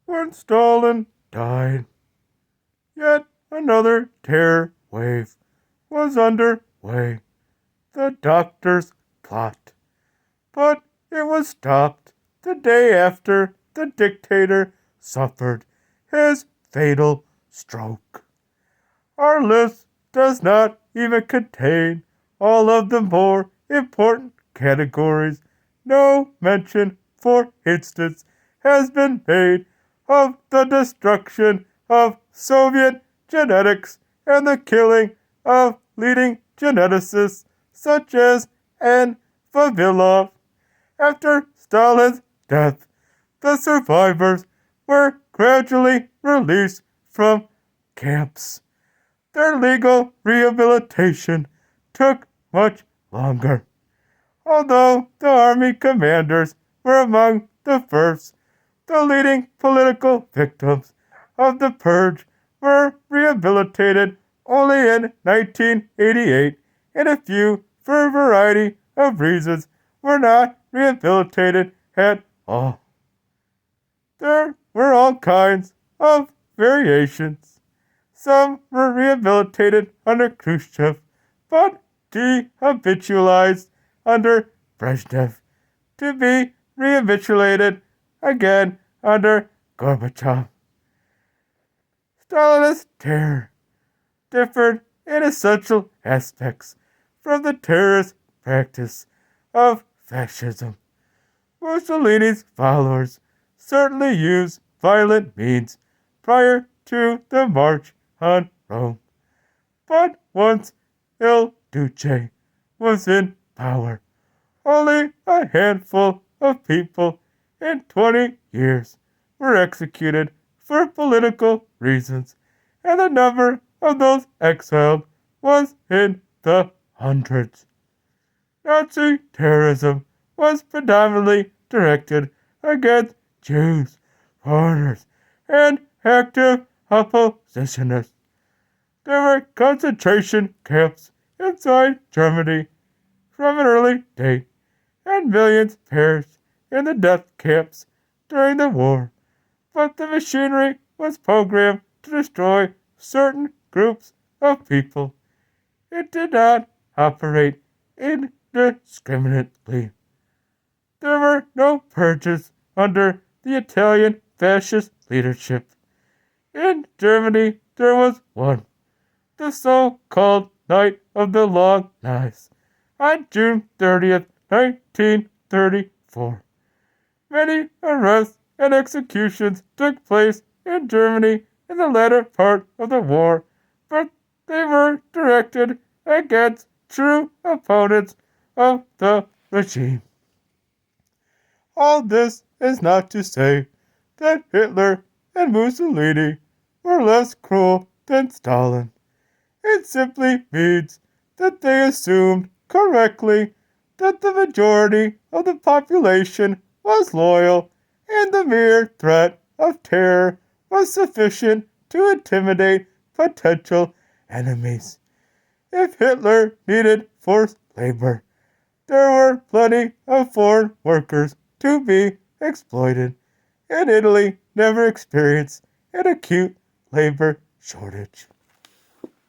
when Stalin died. Yet another terror wave was under way, the doctor's plot. But it was stopped the day after the dictator suffered his fatal stroke. Our list does not even contain all of the more important categories. No mention, for instance, has been made of the destruction of Soviet genetics and the killing of leading geneticists such as N. Vavilov. After Stalin's death, the survivors were gradually released from camps. Their legal rehabilitation took much longer. Although the army commanders were among the first, the leading political victims of the purge were rehabilitated only in 1988, and a few, for a variety of reasons, were not rehabilitated at all. There were all kinds of variations. Some were rehabilitated under Khrushchev, but dehabitualized under Brezhnev, to be rehabilitated again under Gorbachev. Stalinist terror differed in essential aspects from the terrorist practice of fascism. Mussolini's followers certainly used violent means prior to the March on Rome. But once Il Duce was in power, only a handful of people in 20 years were executed for political reasons, and the number of those exiled was in the hundreds. Nazi terrorism was predominantly directed against Jews, foreigners, and active oppositionists. There were concentration camps inside Germany from an early date, and millions perished in the death camps during the war. But the machinery was programmed to destroy certain groups of people. It did not operate indiscriminately. There were no purges under the Italian fascist leadership. In Germany, there was one, the so-called Night of the Long Knives, on June 30th, 1934. Many arrests and executions took place in Germany in the latter part of the war, but they were directed against true opponents of the regime. All this is not to say that Hitler and Mussolini were less cruel than Stalin. It simply means that they assumed correctly that the majority of the population was loyal, and the mere threat of terror was sufficient to intimidate potential enemies. If Hitler needed forced labor, there were plenty of foreign workers to be exploited, and Italy never experienced an acute labor shortage.